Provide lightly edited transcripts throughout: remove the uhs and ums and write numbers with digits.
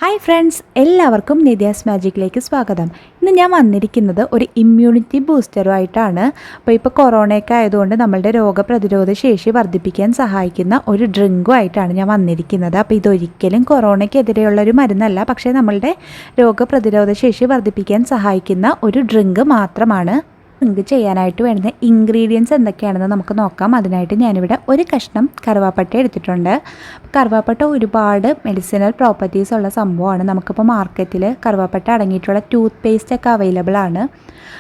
Hi friends, എല്ലാവർക്കും നിത്യാസ്മാജിക്കിലേക്ക് സ്വാഗതം. ഇന്ന് ഞാൻ വന്നിരിക്കുന്നത് ഒരു ഇമ്മ്യൂണിറ്റി ബൂസ്റ്ററുമായിട്ടാണ്. ഇപ്പോൾ കൊറോണയൊക്കെ ആയതുകൊണ്ട് നമ്മളുടെ രോഗപ്രതിരോധ ശേഷി വർദ്ധിപ്പിക്കാൻ സഹായിക്കുന്ന ഒരു ഡ്രിങ്കുമായിട്ടാണ് ഞാൻ വന്നിരിക്കുന്നത്. അപ്പോൾ ഇതൊരിക്കലും കൊറോണയ്ക്കെതിരെയുള്ള ഒരു മരുന്നല്ല, പക്ഷേ നമ്മളുടെ രോഗപ്രതിരോധ ശേഷി വർദ്ധിപ്പിക്കാൻ സഹായിക്കുന്ന ഒരു ഡ്രിങ്ക് മാത്രമാണ്. ഡ്രിങ്ക് ചെയ്യാനായിട്ട് വേണ്ടുന്ന ഇൻഗ്രീഡിയൻസ് എന്തൊക്കെയാണെന്ന് നമുക്ക് നോക്കാം. അതിനായിട്ട് ഞാനിവിടെ ഒരു കഷ്ണം കറുവാപ്പട്ട എടുത്തിട്ടുണ്ട്. കറുവാപ്പട്ട ഒരുപാട് മെഡിസിനൽ പ്രോപ്പർട്ടീസ് ഉള്ള സംഭവമാണ്. നമുക്കിപ്പോൾ മാർക്കറ്റിൽ കറുവാപ്പട്ട അടങ്ങിയിട്ടുള്ള ടൂത്ത് പേസ്റ്റ് ഒക്കെ അവൈലബിൾ ആണ്.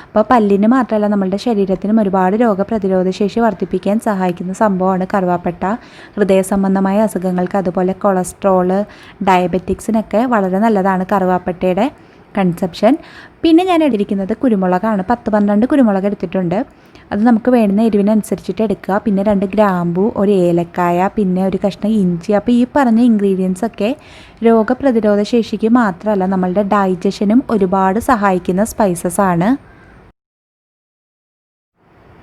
അപ്പോൾ പല്ലിന് മാത്രമല്ല നമ്മളുടെ ശരീരത്തിനും ഒരുപാട് രോഗപ്രതിരോധ ശേഷി വർദ്ധിപ്പിക്കാൻ സഹായിക്കുന്ന സംഭവമാണ് കറുവാപ്പട്ട. ഹൃദയ സംബന്ധമായ അസുഖങ്ങൾക്ക്, അതുപോലെ കൊളസ്ട്രോള്, ഡയബറ്റിക്സിനൊക്കെ വളരെ നല്ലതാണ് കറുവാപ്പട്ടയുടെ കൺസപ്ഷൻ. പിന്നെ ഞാൻ എടുത്തിരിക്കുന്നത് കുരുമുളകാണ്. 10-12 കുരുമുളക് എടുത്തിട്ടുണ്ട്. അത് നമുക്ക് വേണ്ടുന്ന എരിവിനനുസരിച്ചിട്ട് എടുക്കുക. പിന്നെ 2 ഗ്രാമ്പു, ഒരു ഏലക്കായ, പിന്നെ ഒരു കഷ്ണം ഇഞ്ചി. അപ്പോൾ ഈ പറഞ്ഞ ഇൻഗ്രീഡിയൻസ് ഒക്കെ രോഗപ്രതിരോധ ശേഷിക്ക് മാത്രമല്ല നമ്മളുടെ ഡൈജഷനും ഒരുപാട് സഹായിക്കുന്ന സ്പൈസസ് ആണ്.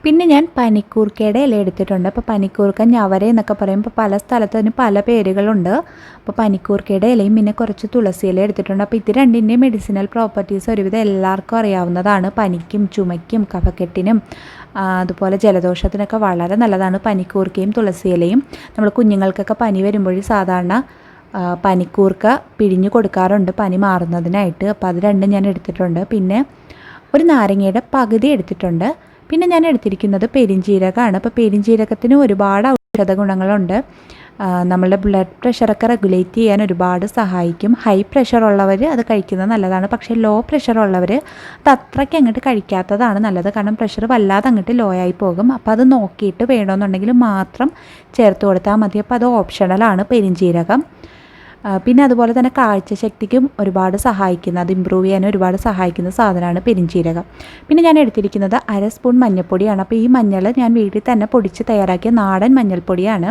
പിന്നെ ഞാൻ പനിക്കൂർക്കയുടെ ഇല എടുത്തിട്ടുണ്ട്. അപ്പോൾ പനിക്കൂർക്ക, ഞവര എന്നൊക്കെ പറയുമ്പോൾ പല സ്ഥലത്തിന് പല പേരുകളുണ്ട്. അപ്പോൾ പനിക്കൂർക്കയുടെ ഇലയും പിന്നെ കുറച്ച് തുളസി ഇല എടുത്തിട്ടുണ്ട്. അപ്പോൾ ഇത് രണ്ടിൻ്റെയും മെഡിസിനൽ പ്രോപ്പർട്ടീസ് ഒരുവിധം എല്ലാവർക്കും അറിയാവുന്നതാണ്. പനിക്കും ചുമയ്ക്കും കഫക്കെട്ടിനും അതുപോലെ ജലദോഷത്തിനൊക്കെ വളരെ നല്ലതാണ് പനിക്കൂർക്കയും തുളസി ഇലയും. നമ്മൾ കുഞ്ഞുങ്ങൾക്കൊക്കെ പനി വരുമ്പോൾ സാധാരണ പനിക്കൂർക്ക പിഴിഞ്ഞു കൊടുക്കാറുണ്ട് പനി മാറുന്നതിനായിട്ട്. അപ്പോൾ അത് രണ്ടും ഞാൻ എടുത്തിട്ടുണ്ട്. പിന്നെ ഒരു നാരങ്ങയുടെ പകുതി എടുത്തിട്ടുണ്ട്. പിന്നെ ഞാൻ എടുത്തിരിക്കുന്നത് പെരിഞ്ജീരകമാണ്. അപ്പോൾ പെരിഞ്ജീരകത്തിന് ഒരുപാട് ഔഷധ ഗുണങ്ങളുണ്ട്. നമ്മളുടെ ബ്ലഡ് പ്രഷറൊക്കെ റെഗുലേറ്റ് ചെയ്യാൻ ഒരുപാട് സഹായിക്കും. ഹൈ പ്രഷർ ഉള്ളവർ അത് കഴിക്കുന്നത് നല്ലതാണ്. പക്ഷേ ലോ പ്രഷർ ഉള്ളവർ അത് അത്രയ്ക്ക് അങ്ങോട്ട് കഴിക്കാത്തതാണ് നല്ലത്. കാരണം പ്രഷർ വല്ലാതെ അങ്ങോട്ട് ലോ ആയി പോകും. അപ്പോൾ അത് നോക്കിയിട്ട് വേണമെന്നുണ്ടെങ്കിൽ മാത്രം ചേർത്ത് കൊടുത്താൽ മതി. അപ്പോൾ അത് ഓപ്ഷണലാണ് പെരിഞ്ജീരകം. പിന്നെ അതുപോലെ തന്നെ കാഴ്ചശക്തിക്കും ഒരുപാട് സഹായിക്കുന്ന, അത് ഇമ്പ്രൂവ് ചെയ്യാൻ ഒരുപാട് സഹായിക്കുന്ന സാധനമാണ് പെരിഞ്ജീരകം. പിന്നെ ഞാൻ എടുത്തിരിക്കുന്നത് 1/2 സ്പൂൺ മഞ്ഞൾപ്പൊടിയാണ്. അപ്പോൾ ഈ മഞ്ഞൾ ഞാൻ വീട്ടിൽ തന്നെ പൊടിച്ച് തയ്യാറാക്കിയ നാടൻ മഞ്ഞൾപ്പൊടിയാണ്.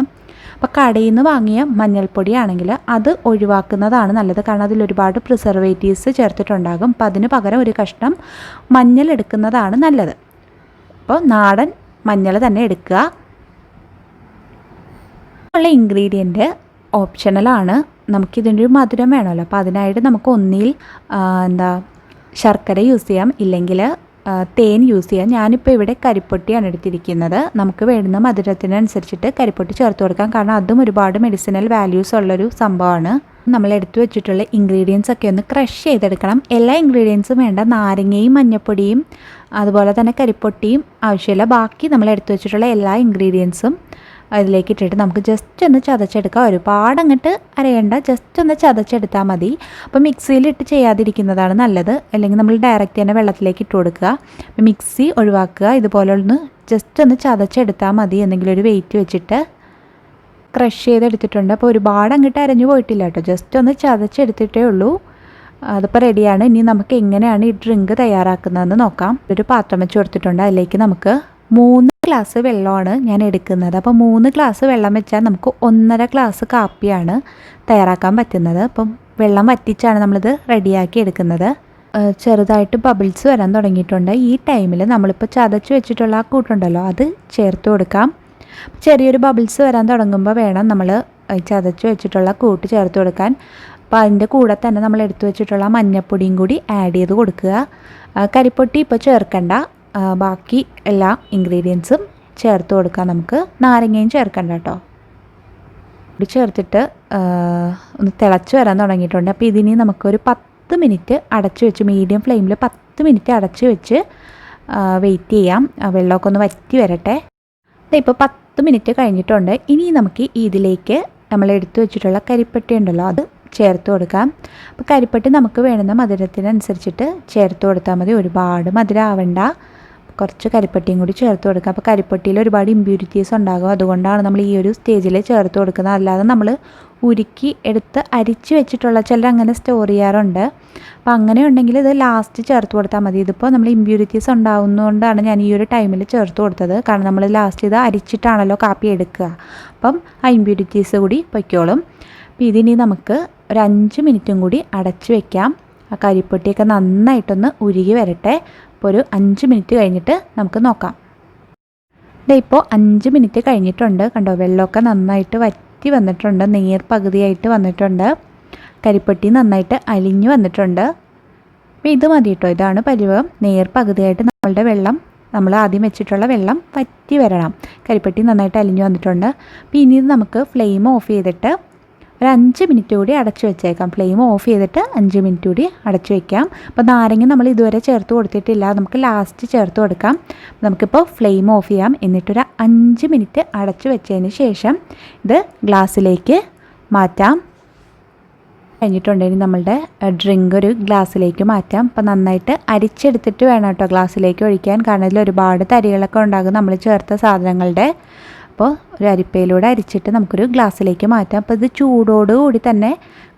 അപ്പോൾ കടയിൽ നിന്ന് വാങ്ങിയ മഞ്ഞൾപ്പൊടിയാണെങ്കിൽ അത് ഒഴിവാക്കുന്നതാണ് നല്ലത്. കാരണം അതിൽ ഒരുപാട് പ്രിസർവേറ്റീവ്സ് ചേർത്തിട്ടുണ്ടാകും. അപ്പോൾ അതിന് പകരം ഒരു കഷ്ണം മഞ്ഞൾ എടുക്കുന്നതാണ് നല്ലത്. അപ്പോൾ നാടൻ മഞ്ഞൾ തന്നെ എടുക്കുക. ഉള്ള ഇൻഗ്രീഡിയൻറ്റ് ഓപ്ഷണലാണ്. നമുക്കിതിൻ്റെ ഒരു മധുരം വേണമല്ലോ. അപ്പോൾ അതിനായിട്ട് നമുക്ക് ഒന്നിൽ ശർക്കര യൂസ് ചെയ്യാം, ഇല്ലെങ്കിൽ തേൻ യൂസ് ചെയ്യാം. ഞാനിപ്പോൾ ഇവിടെ കരിപ്പൊട്ടിയാണ് എടുത്തിരിക്കുന്നത്. നമുക്ക് വേണ്ടുന്ന മധുരത്തിനനുസരിച്ചിട്ട് കരിപ്പൊട്ടി ചേർത്ത് കൊടുക്കാം. കാരണം അതും ഒരുപാട് മെഡിസിനൽ വാല്യൂസ് ഉള്ളൊരു സംഭവമാണ്. നമ്മൾ എടുത്തു വെച്ചിട്ടുള്ള ഇൻഗ്രീഡിയൻസ് ഒക്കെ ഒന്ന് ക്രഷ് ചെയ്തെടുക്കണം. എല്ലാ ഇൻഗ്രീഡിയൻസും വേണ്ട. നാരങ്ങയും മഞ്ഞപ്പൊടിയും അതുപോലെ തന്നെ കരിപ്പൊട്ടിയും ആവശ്യമില്ല. ബാക്കി നമ്മൾ എടുത്തു വെച്ചിട്ടുള്ള എല്ലാ ഇൻഗ്രീഡിയൻസും അതിലേക്ക് ഇട്ടിട്ട് നമുക്ക് ജസ്റ്റ് ഒന്ന് ചതച്ചെടുക്കാം. ഒരുപാട് അങ്ങോട്ട് അരയേണ്ട, ജസ്റ്റ് ഒന്ന് ചതച്ചെടുത്താൽ മതി. അപ്പോൾ മിക്സിയിലിട്ട് ചെയ്യാതിരിക്കുന്നതാണ് നല്ലത്. അല്ലെങ്കിൽ നമ്മൾ ഡയറക്റ്റ് തന്നെ വെള്ളത്തിലേക്ക് ഇട്ട് കൊടുക്കുക. അപ്പോൾ മിക്സി ഒഴിവാക്കുക. ഇതുപോലെ ഒന്ന് ജസ്റ്റ് ഒന്ന് ചതച്ചെടുത്താൽ മതി. എന്തെങ്കിലും ഒരു വെയിറ്റ് വെച്ചിട്ട് ക്രഷ് ചെയ്തെടുത്തിട്ടുണ്ട്. അപ്പോൾ ഒരുപാട് അങ്ങോട്ട് അരഞ്ഞു പോയിട്ടില്ല കേട്ടോ, ജസ്റ്റ് ഒന്ന് ചതച്ചെടുത്തിട്ടേ ഉള്ളൂ. അതിപ്പോൾ റെഡിയാണ്. ഇനി നമുക്ക് എങ്ങനെയാണ് ഈ ഡ്രിങ്ക് തയ്യാറാക്കുന്നതെന്ന് നോക്കാം. ഒരു പാത്രം വെച്ച് കൊടുത്തിട്ടുണ്ട്. അതിലേക്ക് നമുക്ക് 3 ഗ്ലാസ് വെള്ളമാണ് ഞാൻ എടുക്കുന്നത്. അപ്പോൾ 3 ഗ്ലാസ് വെള്ളം വെച്ചാൽ നമുക്ക് 1.5 ഗ്ലാസ് കാപ്പിയാണ് തയ്യാറാക്കാൻ പറ്റുന്നത്. അപ്പം വെള്ളം വറ്റിച്ചാണ് നമ്മളിത് റെഡിയാക്കി എടുക്കുന്നത്. ചെറുതായിട്ട് ബബിൾസ് വരാൻ തുടങ്ങിയിട്ടുണ്ട്. ഈ ടൈമിൽ നമ്മളിപ്പോൾ ചതച്ച് വെച്ചിട്ടുള്ള ആ കൂട്ടുണ്ടല്ലോ അത് ചേർത്ത് കൊടുക്കാം. ചെറിയൊരു ബബിൾസ് വരാൻ തുടങ്ങുമ്പോൾ വേണം നമ്മൾ ചതച്ച് വെച്ചിട്ടുള്ള കൂട്ട് ചേർത്ത് കൊടുക്കാൻ. അപ്പോൾ അതിൻ്റെ കൂടെ തന്നെ നമ്മൾ എടുത്തു വെച്ചിട്ടുള്ള മഞ്ഞൾപ്പൊടിയും കൂടി ആഡ് ചെയ്ത് കൊടുക്കുക. കരിപ്പൊട്ടി ഇപ്പോൾ ചേർക്കണ്ട, ബാക്കി എല്ലാ ഇൻഗ്രീഡിയൻസും ചേർത്ത് കൊടുക്കാം. നമുക്ക് നാരങ്ങയും ചേർക്കണ്ട കേട്ടോ. ഇത് ചേർത്തിട്ട് ഒന്ന് തിളച്ച് വരാൻ തുടങ്ങിയിട്ടുണ്ട്. അപ്പോൾ ഇതിനി നമുക്കൊരു 10 മിനിറ്റ് അടച്ചു വെച്ച്, മീഡിയം ഫ്ലെയിമിൽ 10 മിനിറ്റ് അടച്ചു വെച്ച് വെയിറ്റ് ചെയ്യാം. വെള്ളമൊക്കെ ഒന്ന് വറ്റി വരട്ടെ. ഇപ്പോൾ 10 മിനിറ്റ് കഴിഞ്ഞിട്ടുണ്ട്. ഇനി നമുക്ക് ഇതിലേക്ക് നമ്മൾ എടുത്തു വെച്ചിട്ടുള്ള കരിപ്പെട്ടി ഉണ്ടല്ലോ അത് ചേർത്ത് കൊടുക്കാം. അപ്പോൾ കരിപ്പെട്ടി നമുക്ക് വേണ്ടുന്ന മധുരത്തിനനുസരിച്ചിട്ട് ചേർത്ത് കൊടുത്താൽ മതി. ഒരുപാട് മധുരം ആവണ്ട, കുറച്ച് കരിപ്പെട്ടിയും കൂടി ചേർത്ത് കൊടുക്കുക. അപ്പോൾ കരിപ്പെട്ടിയിൽ ഒരുപാട് ഇമ്പ്യൂരിറ്റീസ് ഉണ്ടാകും. അതുകൊണ്ടാണ് നമ്മൾ ഈ ഒരു സ്റ്റേജിൽ ചേർത്ത് കൊടുക്കുന്നത്. അല്ലാതെ നമ്മൾ ഉരുക്കി എടുത്ത് അരിച്ച് വെച്ചിട്ടുള്ള ചിലർ അങ്ങനെ സ്റ്റോർ ചെയ്യാറുണ്ട്. അപ്പോൾ അങ്ങനെ ഉണ്ടെങ്കിൽ ഇത് ലാസ്റ്റ് ചേർത്ത് കൊടുത്താൽ മതി. ഇതിപ്പോൾ നമ്മൾ ഇമ്പ്യൂരിറ്റീസ് ഉണ്ടാകുന്നതുകൊണ്ടാണ് ഞാൻ ഈ ഒരു ടൈമിൽ ചേർത്ത് കൊടുത്തത്. കാരണം നമ്മൾ ലാസ്റ്റ് ഇത് അരിച്ചിട്ടാണല്ലോ കാപ്പി എടുക്കുക. അപ്പം ആ ഇമ്പ്യൂരിറ്റീസ് കൂടി പൊയ്ക്കോളും. അപ്പോൾ ഇതിനി നമുക്ക് ഒരു 5 മിനിറ്റും കൂടി അടച്ച് വെക്കാം. ആ കരിപ്പൊട്ടിയൊക്കെ നന്നായിട്ടൊന്ന് ഉരുകി വരട്ടെ. അപ്പോൾ ഒരു 5 മിനിറ്റ് കഴിഞ്ഞിട്ട് നമുക്ക് നോക്കാം. ഇപ്പോൾ 5 മിനിറ്റ് കഴിഞ്ഞിട്ടുണ്ട്. കണ്ടോ, വെള്ളമൊക്കെ നന്നായിട്ട് വറ്റി വന്നിട്ടുണ്ട്, നീർ പകുതിയായിട്ട് വന്നിട്ടുണ്ട്. കരിപ്പട്ടി നന്നായിട്ട് അലിഞ്ഞു വന്നിട്ടുണ്ട്. അപ്പോൾ ഇത് മതി കേട്ടോ. ഇതാണ് പരുവം. പകുതിയായിട്ട് നമ്മളുടെ വെള്ളം, നമ്മൾ ആദ്യം വെച്ചിട്ടുള്ള വെള്ളം വറ്റി വരണം. കരിപ്പട്ടി നന്നായിട്ട് അലിഞ്ഞു വന്നിട്ടുണ്ട്. അപ്പോൾ ഇനി ഇത് നമുക്ക് ഫ്ലെയിം ഓഫ് ചെയ്തിട്ട് ഒരു 5 മിനിറ്റ് കൂടി അടച്ചു വെച്ചേക്കാം. ഫ്ലെയിം ഓഫ് ചെയ്തിട്ട് 5 മിനിറ്റ് കൂടി അടച്ചു വയ്ക്കാം. അപ്പോൾ നാരങ്ങ നമ്മൾ ഇതുവരെ ചേർത്ത് കൊടുത്തിട്ടില്ല, നമുക്ക് ലാസ്റ്റ് ചേർത്ത് കൊടുക്കാം. നമുക്കിപ്പോൾ ഫ്ലെയിം ഓഫ് ചെയ്യാം. എന്നിട്ടൊരു 5 മിനിറ്റ് അടച്ചു വെച്ചതിന് ശേഷം ഇത് ഗ്ലാസ്സിലേക്ക് മാറ്റാം. കഴിഞ്ഞിട്ടുണ്ടെങ്കിൽ നമ്മളുടെ ഡ്രിങ്ക് ഒരു ഗ്ലാസ്സിലേക്ക് മാറ്റാം. അപ്പോൾ നന്നായിട്ട് അരിച്ചെടുത്തിട്ട് വേണം കേട്ടോ ഗ്ലാസ്സിലേക്ക് ഒഴിക്കാൻ. കാരണം ഇതിൽ ഒരുപാട് തരികളൊക്കെ ഉണ്ടാകും നമ്മൾ ചേർത്ത സാധനങ്ങളുടെ. അപ്പോൾ ഒരു അരിപ്പയിലൂടെ അരിച്ചിട്ട് നമുക്കൊരു ഗ്ലാസ്സിലേക്ക് മാറ്റാം. അപ്പോൾ ഇത് ചൂടോടുകൂടി തന്നെ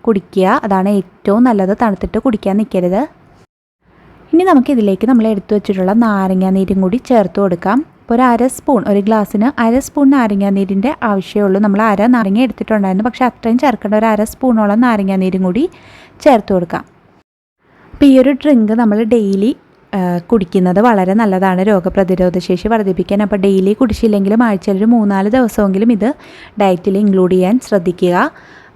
കുടിക്കുക, അതാണ് ഏറ്റവും നല്ലത്. തണുത്തിട്ട് കുടിക്കാൻ നിൽക്കരുത്. ഇനി നമുക്കിതിലേക്ക് നമ്മൾ എടുത്തു വെച്ചിട്ടുള്ള നാരങ്ങാനീരും കൂടി ചേർത്ത് കൊടുക്കാം. അപ്പോൾ ഒരു 1/2 സ്പൂൺ, ഒരു ഗ്ലാസ്സിന് 1/2 സ്പൂൺ നാരങ്ങാനീരിൻ്റെ ആവശ്യമുള്ളൂ. നമ്മൾ 1/2 നാരങ്ങ എടുത്തിട്ടുണ്ടായിരുന്നു, പക്ഷേ അത്രയും ചേർക്കേണ്ട. ഒരു 1/2 സ്പൂണോളം നാരങ്ങാനീരും കൂടി ചേർത്ത് കൊടുക്കാം. അപ്പോൾ ഈ ഒരു ഡ്രിങ്ക് നമ്മൾ ഡെയിലി കുടിക്കുന്നത് വളരെ നല്ലതാണ് രോഗപ്രതിരോധ ശേഷി വർദ്ധിപ്പിക്കാൻ. അപ്പോൾ ഡെയിലി കുടിച്ചില്ലെങ്കിലും ആഴ്ചയിൽ ഒരു 3-4 ദിവസമെങ്കിലും ഇത് ഡയറ്റിൽ ഇൻക്ലൂഡ് ചെയ്യാൻ ശ്രദ്ധിക്കുക.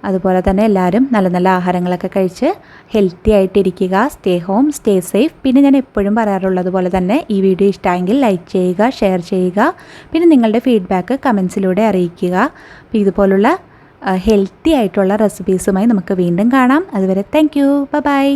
അതുപോലെ തന്നെ എല്ലാവരും നല്ല നല്ല ആഹാരങ്ങളൊക്കെ കഴിച്ച് ഹെൽത്തി ആയിട്ടിരിക്കുക. Stay home, stay safe. പിന്നെ ഞാൻ എപ്പോഴും പറയാറുള്ളത് പോലെ തന്നെ ഈ വീഡിയോ ഇഷ്ടമെങ്കിൽ ലൈക്ക് ചെയ്യുക, ഷെയർ ചെയ്യുക. പിന്നെ നിങ്ങളുടെ ഫീഡ്ബാക്ക് കമൻസിലൂടെ അറിയിക്കുക. അപ്പോൾ ഇതുപോലുള്ള ഹെൽത്തി ആയിട്ടുള്ള റെസിപ്പീസുമായി നമുക്ക് വീണ്ടും കാണാം. അതുവരെ താങ്ക് യു, ബൈ.